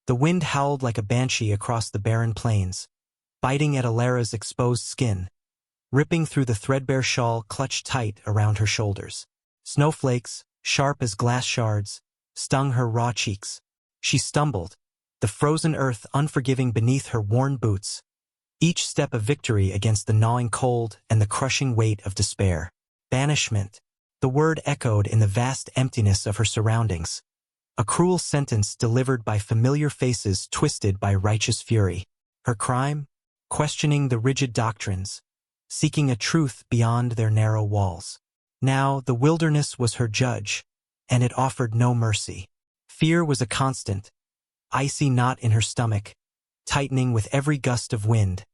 The wind howled like a banshee across the barren plains, biting at Alara's exposed skin, ripping through the threadbare shawl clutched tight around her shoulders. Snowflakes, sharp as glass shards, stung her raw cheeks. She stumbled, the frozen earth unforgiving beneath her worn boots, each step a victory against the gnawing cold and the crushing weight of despair. Banishment. The word echoed in the vast emptiness of her surroundings. A cruel sentence delivered by familiar faces twisted by righteous fury. Her crime? Questioning the rigid doctrines, seeking a truth beyond their narrow walls. Now the wilderness was her judge, and it offered no mercy. Fear was a constant, icy knot in her stomach, tightening with every gust of wind,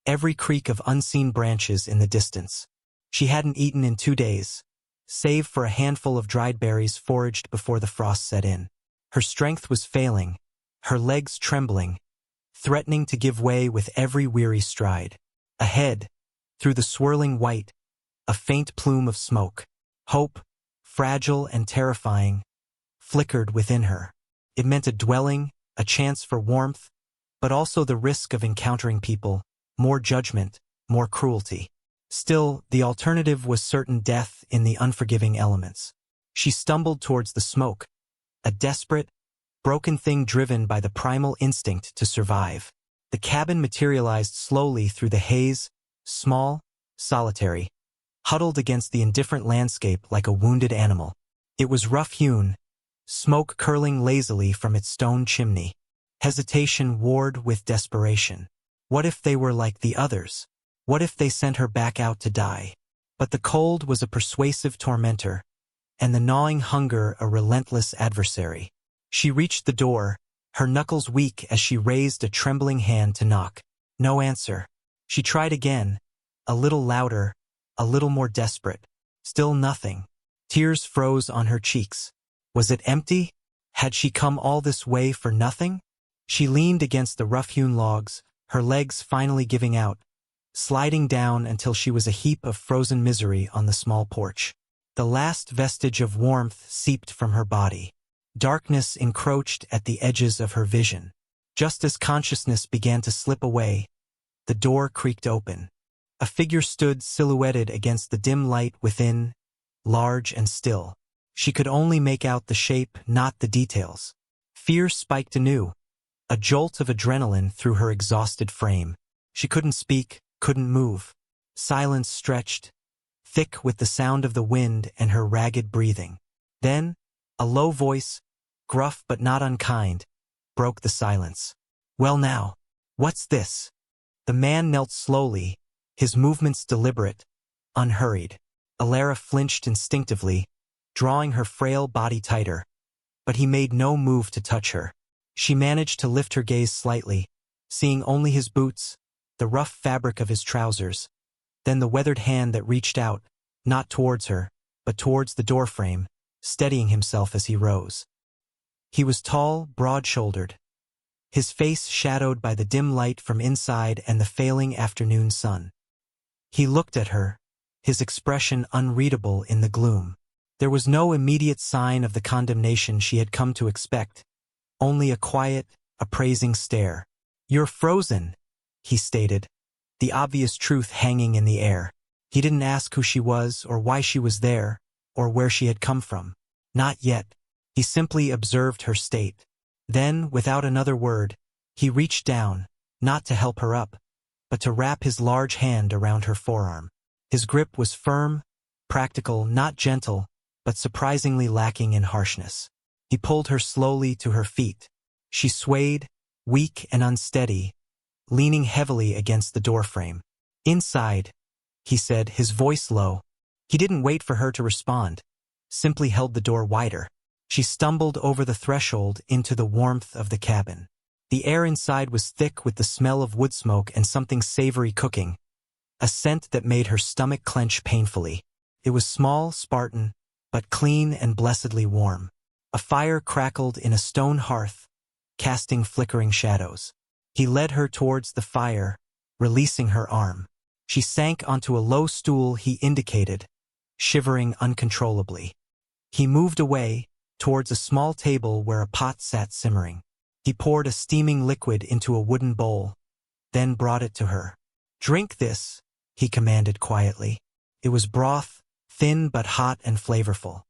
every creak of unseen branches in the distance. She hadn't eaten in 2 days, save for a handful of dried berries foraged before the frost set in. Her strength was failing, her legs trembling, threatening to give way with every weary stride. Ahead, through the swirling white, a faint plume of smoke. Hope, fragile and terrifying, flickered within her. It meant a dwelling, a chance for warmth, but also the risk of encountering people, more judgment, more cruelty. Still, the alternative was certain death in the unforgiving elements. She stumbled towards the smoke, a desperate, broken thing driven by the primal instinct to survive. The cabin materialized slowly through the haze, small, solitary, huddled against the indifferent landscape like a wounded animal. It was rough-hewn, smoke curling lazily from its stone chimney. Hesitation warred with desperation. What if they were like the others? What if they sent her back out to die? But the cold was a persuasive tormentor, and the gnawing hunger a relentless adversary. She reached the door, her knuckles weak as she raised a trembling hand to knock. No answer. She tried again, a little louder, a little more desperate. Still nothing. Tears froze on her cheeks. Was it empty? Had she come all this way for nothing? She leaned against the rough-hewn logs, her legs finally giving out, sliding down until she was a heap of frozen misery on the small porch. The last vestige of warmth seeped from her body. Darkness encroached at the edges of her vision. Just as consciousness began to slip away, the door creaked open. A figure stood silhouetted against the dim light within, large and still. She could only make out the shape, not the details. Fear spiked anew, a jolt of adrenaline through her exhausted frame. She couldn't speak, couldn't move. Silence stretched, thick with the sound of the wind and her ragged breathing. Then, a low voice, gruff but not unkind, broke the silence. "Well now, what's this?" The man knelt slowly, his movements deliberate, unhurried. Alara flinched instinctively, drawing her frail body tighter, but he made no move to touch her. She managed to lift her gaze slightly, seeing only his boots, the rough fabric of his trousers, then the weathered hand that reached out, not towards her, but towards the doorframe, steadying himself as he rose. He was tall, broad-shouldered, his face shadowed by the dim light from inside and the failing afternoon sun. He looked at her, his expression unreadable in the gloom. There was no immediate sign of the condemnation she had come to expect, only a quiet, appraising stare. "You're frozen," he stated, the obvious truth hanging in the air. He didn't ask who she was or why she was there, or where she had come from. Not yet. He simply observed her state. Then, without another word, he reached down, not to help her up, but to wrap his large hand around her forearm. His grip was firm, practical, not gentle, but surprisingly lacking in harshness. He pulled her slowly to her feet. She swayed, weak and unsteady, leaning heavily against the doorframe. "Inside," he said, his voice low. He didn't wait for her to respond, simply held the door wider. She stumbled over the threshold into the warmth of the cabin. The air inside was thick with the smell of wood smoke and something savory cooking, a scent that made her stomach clench painfully. It was small, Spartan, but clean and blessedly warm. A fire crackled in a stone hearth, casting flickering shadows. He led her towards the fire, releasing her arm. She sank onto a low stool he indicated, shivering uncontrollably. He moved away, towards a small table where a pot sat simmering. He poured a steaming liquid into a wooden bowl, then brought it to her. "Drink this," he commanded quietly. It was broth, thin but hot and flavorful.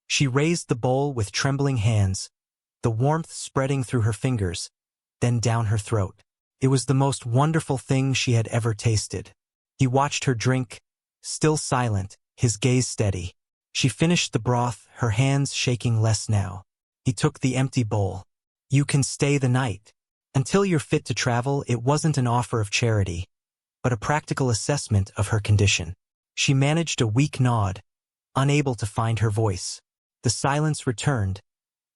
She raised the bowl with trembling hands, the warmth spreading through her fingers, then down her throat. It was the most wonderful thing she had ever tasted. He watched her drink, still silent, his gaze steady. She finished the broth, her hands shaking less now. He took the empty bowl. "You can stay the night. Until you're fit to travel." It wasn't an offer of charity, but a practical assessment of her condition. She managed a weak nod, unable to find her voice. The silence returned,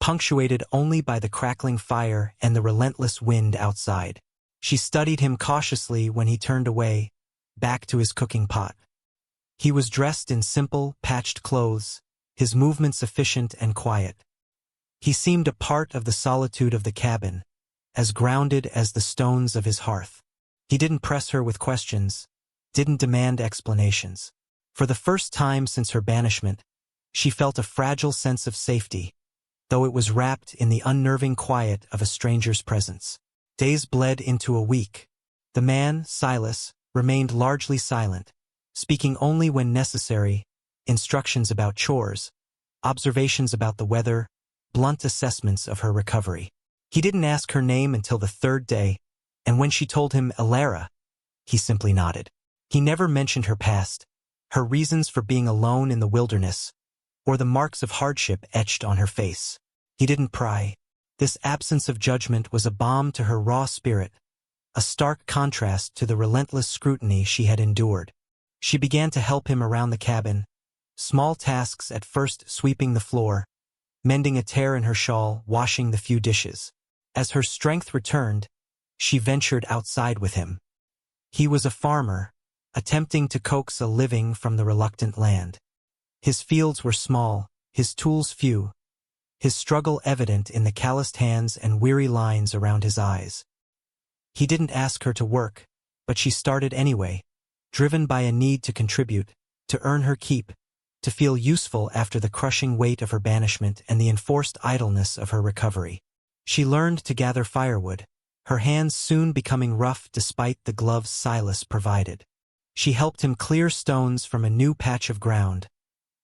punctuated only by the crackling fire and the relentless wind outside. She studied him cautiously when he turned away, back to his cooking pot. He was dressed in simple, patched clothes, his movements efficient and quiet. He seemed a part of the solitude of the cabin, as grounded as the stones of his hearth. He didn't press her with questions, didn't demand explanations. For the first time since her banishment, she felt a fragile sense of safety, though it was wrapped in the unnerving quiet of a stranger's presence. Days bled into a week. The man, Silas, remained largely silent, speaking only when necessary, instructions about chores, observations about the weather, blunt assessments of her recovery. He didn't ask her name until the third day, and when she told him Alara, he simply nodded. He never mentioned her past, her reasons for being alone in the wilderness, or the marks of hardship etched on her face. He didn't pry. This absence of judgment was a balm to her raw spirit, a stark contrast to the relentless scrutiny she had endured. She began to help him around the cabin, small tasks at first, sweeping the floor, mending a tear in her shawl, washing the few dishes. As her strength returned, she ventured outside with him. He was a farmer, attempting to coax a living from the reluctant land. His fields were small, his tools few, his struggle evident in the calloused hands and weary lines around his eyes. He didn't ask her to work, but she started anyway, driven by a need to contribute, to earn her keep, to feel useful after the crushing weight of her banishment and the enforced idleness of her recovery. She learned to gather firewood, her hands soon becoming rough despite the gloves Silas provided. She helped him clear stones from a new patch of ground,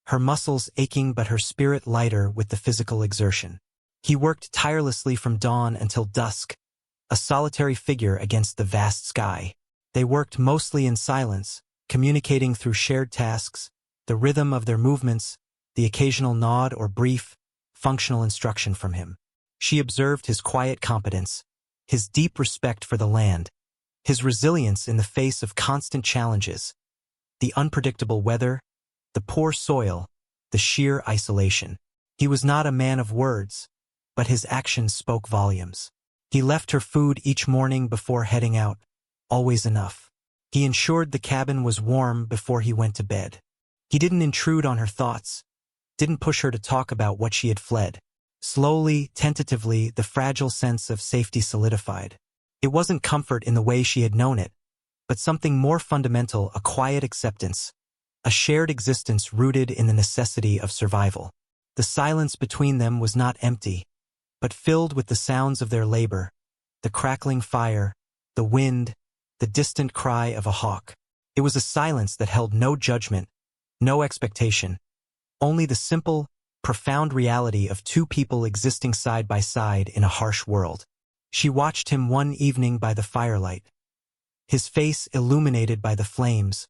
her muscles aching but her spirit lighter with the physical exertion. He worked tirelessly from dawn until dusk, a solitary figure against the vast sky. They worked mostly in silence, communicating through shared tasks, the rhythm of their movements, the occasional nod or brief, functional instruction from him. She observed his quiet competence, his deep respect for the land, his resilience in the face of constant challenges, the unpredictable weather, the poor soil, the sheer isolation. He was not a man of words, but his actions spoke volumes. He left her food each morning before heading out, always enough. He ensured the cabin was warm before he went to bed. He didn't intrude on her thoughts, didn't push her to talk about what she had fled. Slowly, tentatively, the fragile sense of safety solidified. It wasn't comfort in the way she had known it, but something more fundamental, a quiet acceptance, a shared existence rooted in the necessity of survival. The silence between them was not empty, but filled with the sounds of their labor, the crackling fire, the wind, the distant cry of a hawk. It was a silence that held no judgment, no expectation, only the simple, profound reality of two people existing side by side in a harsh world. She watched him one evening by the firelight, his face illuminated by the flames,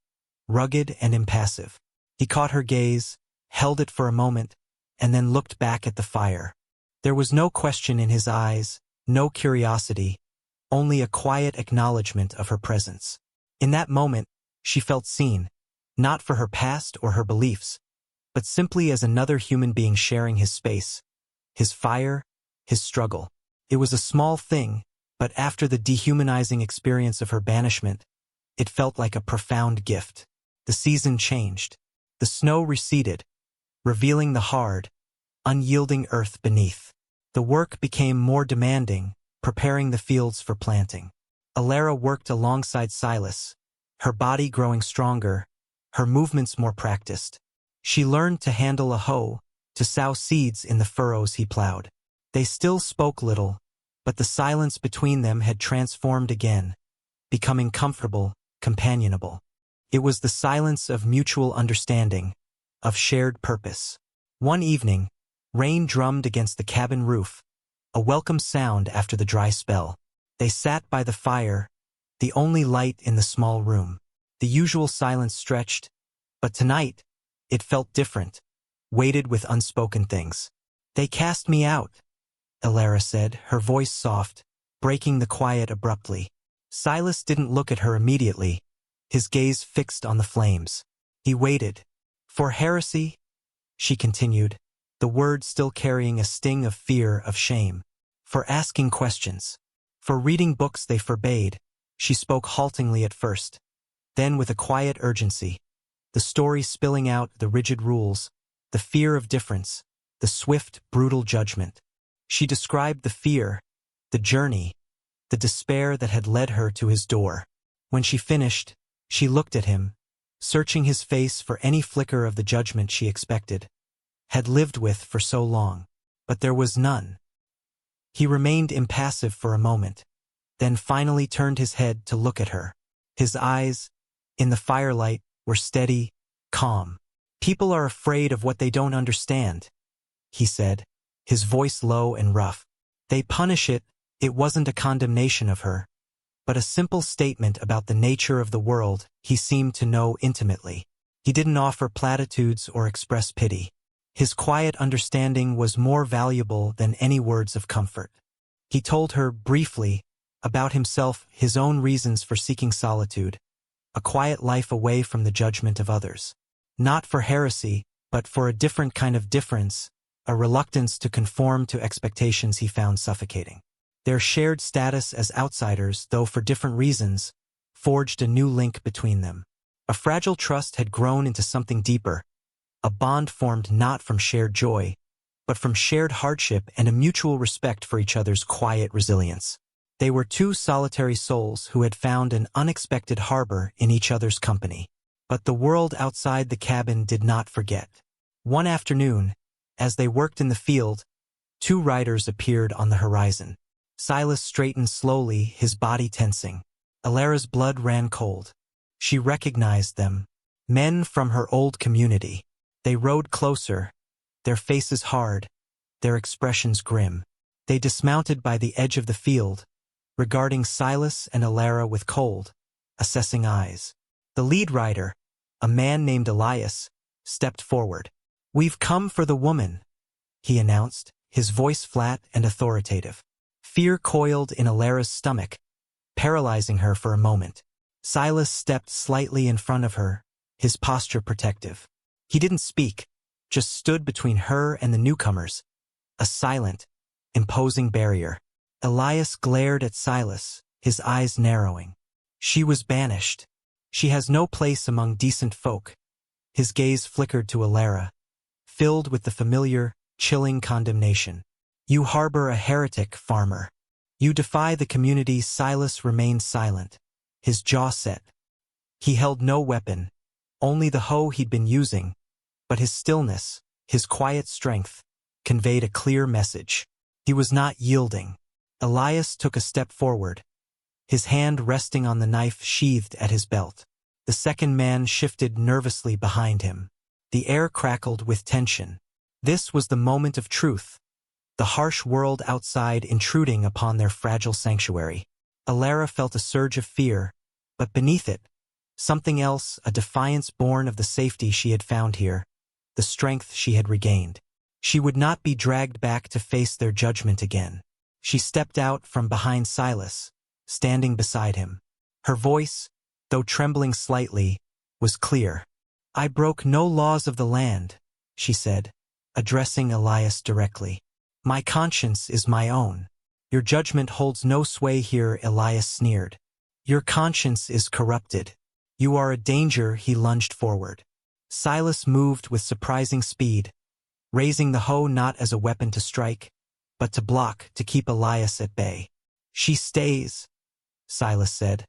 rugged and impassive. He caught her gaze, held it for a moment, and then looked back at the fire. There was no question in his eyes, no curiosity, only a quiet acknowledgement of her presence. In that moment, she felt seen, not for her past or her beliefs, but simply as another human being sharing his space, his fire, his struggle. It was a small thing, but after the dehumanizing experience of her banishment, it felt like a profound gift. The season changed. The snow receded, revealing the hard, unyielding earth beneath. The work became more demanding, preparing the fields for planting. Alara worked alongside Silas, her body growing stronger, her movements more practiced. She learned to handle a hoe, to sow seeds in the furrows he plowed. They still spoke little, but the silence between them had transformed again, becoming comfortable, companionable. It was the silence of mutual understanding, of shared purpose. One evening, rain drummed against the cabin roof, a welcome sound after the dry spell. They sat by the fire, the only light in the small room. The usual silence stretched, but tonight, it felt different, weighted with unspoken things. "They cast me out," Elara said, her voice soft, breaking the quiet abruptly. Silas didn't look at her immediately, his gaze fixed on the flames. He waited. "For heresy?" she continued, the word still carrying a sting of fear, of shame. "For asking questions. For reading books they forbade." She spoke haltingly at first, then with a quiet urgency, the story spilling out the rigid rules, the fear of difference, the swift, brutal judgment. She described the fear, the journey, the despair that had led her to his door. When she finished, she looked at him, searching his face for any flicker of the judgment she expected, had lived with for so long. But there was none. He remained impassive for a moment, then finally turned his head to look at her. His eyes, in the firelight, were steady, calm. "People are afraid of what they don't understand," he said, his voice low and rough. "They punish it." It wasn't a condemnation of her, but a simple statement about the nature of the world he seemed to know intimately. He didn't offer platitudes or express pity. His quiet understanding was more valuable than any words of comfort. He told her, briefly, about himself, his own reasons for seeking solitude, a quiet life away from the judgment of others. Not for heresy, but for a different kind of difference, a reluctance to conform to expectations he found suffocating. Their shared status as outsiders, though for different reasons, forged a new link between them. A fragile trust had grown into something deeper, a bond formed not from shared joy, but from shared hardship and a mutual respect for each other's quiet resilience. They were two solitary souls who had found an unexpected harbor in each other's company. But the world outside the cabin did not forget. One afternoon, as they worked in the field, two riders appeared on the horizon. Silas straightened slowly, his body tensing. Elara's blood ran cold. She recognized them. Men from her old community. They rode closer, their faces hard, their expressions grim. They dismounted by the edge of the field, regarding Silas and Elara with cold, assessing eyes. The lead rider, a man named Elias, stepped forward. "We've come for the woman," he announced, his voice flat and authoritative. Fear coiled in Elara's stomach, paralyzing her for a moment. Silas stepped slightly in front of her, his posture protective. He didn't speak, just stood between her and the newcomers, a silent, imposing barrier. Elias glared at Silas, his eyes narrowing. "She was banished. She has no place among decent folk." His gaze flickered to Elara, filled with the familiar, chilling condemnation. "You harbor a heretic, farmer. You defy the community." Silas remained silent, his jaw set. He held no weapon, only the hoe he'd been using, but his stillness, his quiet strength, conveyed a clear message. He was not yielding. Elias took a step forward, his hand resting on the knife sheathed at his belt. The second man shifted nervously behind him. The air crackled with tension. This was the moment of truth, the harsh world outside intruding upon their fragile sanctuary. Elara felt a surge of fear, but beneath it, something else, a defiance born of the safety she had found here, the strength she had regained. She would not be dragged back to face their judgment again. She stepped out from behind Silas, standing beside him. Her voice, though trembling slightly, was clear. "I broke no laws of the land," she said, addressing Elias directly. "My conscience is my own." "Your judgment holds no sway here," Elias sneered. "Your conscience is corrupted. You are a danger." He lunged forward. Silas moved with surprising speed, raising the hoe not as a weapon to strike, but to block, to keep Elias at bay. "She stays," Silas said,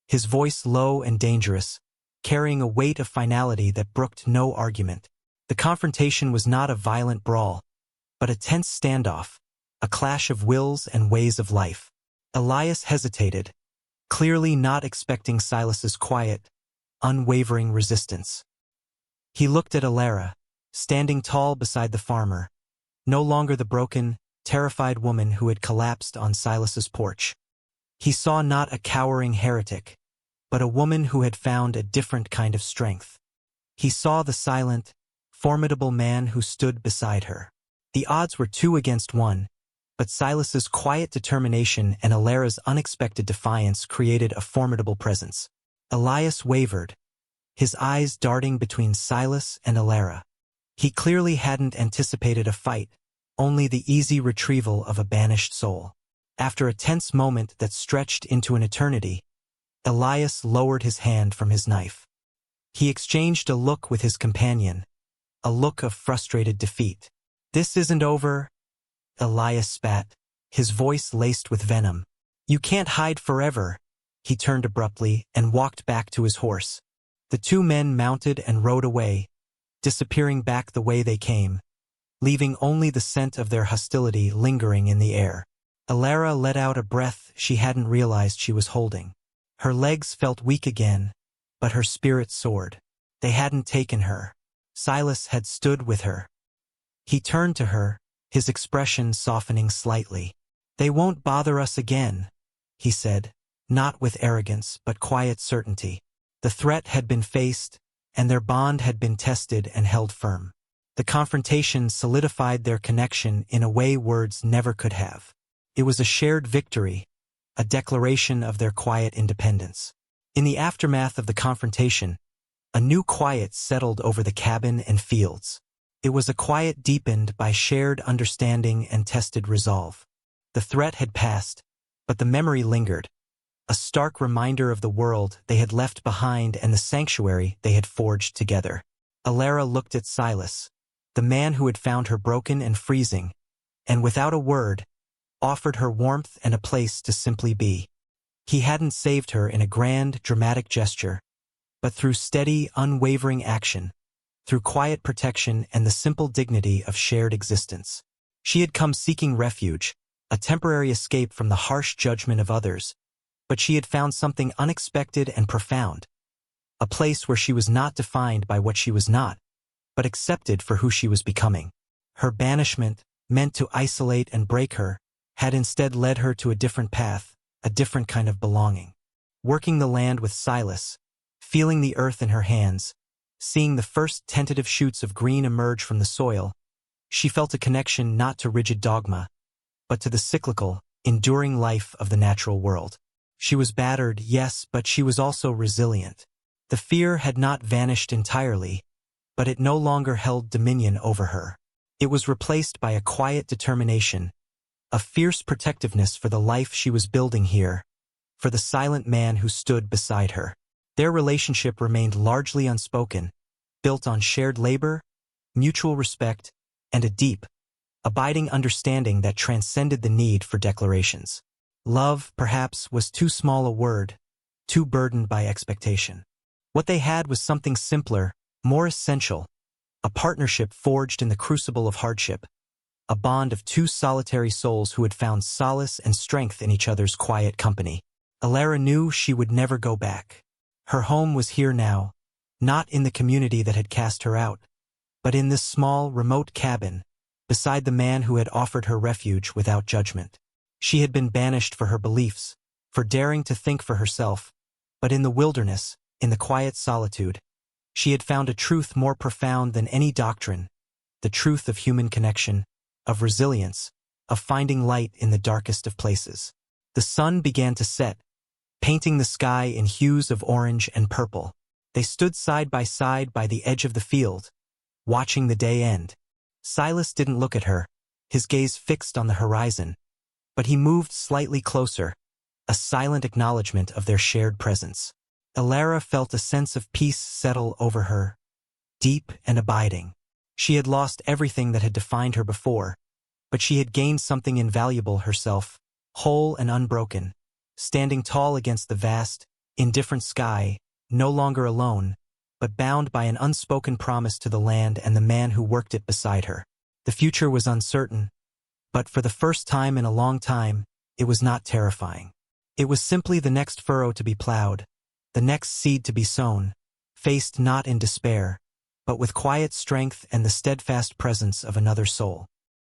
his voice low and dangerous, carrying a weight of finality that brooked no argument. The confrontation was not a violent brawl, but a tense standoff, a clash of wills and ways of life. Elias hesitated, clearly not expecting Silas's quiet, unwavering resistance. He looked at Alara, standing tall beside the farmer, no longer the broken, terrified woman who had collapsed on Silas's porch. He saw not a cowering heretic, but a woman who had found a different kind of strength. He saw the silent, formidable man who stood beside her. The odds were 2 against 1, but Silas's quiet determination and Alara's unexpected defiance created a formidable presence. Elias wavered, his eyes darting between Silas and Alara. He clearly hadn't anticipated a fight, only the easy retrieval of a banished soul. After a tense moment that stretched into an eternity, Elias lowered his hand from his knife. He exchanged a look with his companion, a look of frustrated defeat. "This isn't over," Elias spat, his voice laced with venom. "You can't hide forever." He turned abruptly and walked back to his horse. The 2 men mounted and rode away, disappearing back the way they came, leaving only the scent of their hostility lingering in the air. Alara let out a breath she hadn't realized she was holding. Her legs felt weak again, but her spirit soared. They hadn't taken her. Silas had stood with her. He turned to her, his expression softening slightly. "They won't bother us again," he said, not with arrogance but quiet certainty. The threat had been faced, and their bond had been tested and held firm. The confrontation solidified their connection in a way words never could have. It was a shared victory, a declaration of their quiet independence. In the aftermath of the confrontation, a new quiet settled over the cabin and fields. It was a quiet deepened by shared understanding and tested resolve. The threat had passed, but the memory lingered, a stark reminder of the world they had left behind and the sanctuary they had forged together. Alara looked at Silas, the man who had found her broken and freezing, and without a word, offered her warmth and a place to simply be. He hadn't saved her in a grand, dramatic gesture, but through steady, unwavering action, through quiet protection and the simple dignity of shared existence. She had come seeking refuge, a temporary escape from the harsh judgment of others, but she had found something unexpected and profound, a place where she was not defined by what she was not, but accepted for who she was becoming. Her banishment, meant to isolate and break her, had instead led her to a different path, a different kind of belonging. Working the land with Silas, feeling the earth in her hands, seeing the first tentative shoots of green emerge from the soil, she felt a connection not to rigid dogma, but to the cyclical, enduring life of the natural world. She was battered, yes, but she was also resilient. The fear had not vanished entirely, but it no longer held dominion over her. It was replaced by a quiet determination, a fierce protectiveness for the life she was building here, for the silent man who stood beside her. Their relationship remained largely unspoken, built on shared labor, mutual respect, and a deep, abiding understanding that transcended the need for declarations. Love, perhaps, was too small a word, too burdened by expectation. What they had was something simpler, more essential, a partnership forged in the crucible of hardship, a bond of 2 solitary souls who had found solace and strength in each other's quiet company. Alara knew she would never go back. Her home was here now, not in the community that had cast her out, but in this small, remote cabin, beside the man who had offered her refuge without judgment. She had been banished for her beliefs, for daring to think for herself, but in the wilderness, in the quiet solitude, she had found a truth more profound than any doctrine, the truth of human connection, of resilience, of finding light in the darkest of places. The sun began to set, painting the sky in hues of orange and purple. They stood side by the edge of the field, watching the day end. Silas didn't look at her, his gaze fixed on the horizon, but he moved slightly closer, a silent acknowledgement of their shared presence. Alara felt a sense of peace settle over her, deep and abiding. She had lost everything that had defined her before, but she had gained something invaluable herself, whole and unbroken, standing tall against the vast, indifferent sky, no longer alone, but bound by an unspoken promise to the land and the man who worked it beside her. The future was uncertain, But for the first time in a long time, it was not terrifying. It was simply the next furrow to be plowed, the next seed to be sown, faced not in despair, but with quiet strength and the steadfast presence of another soul.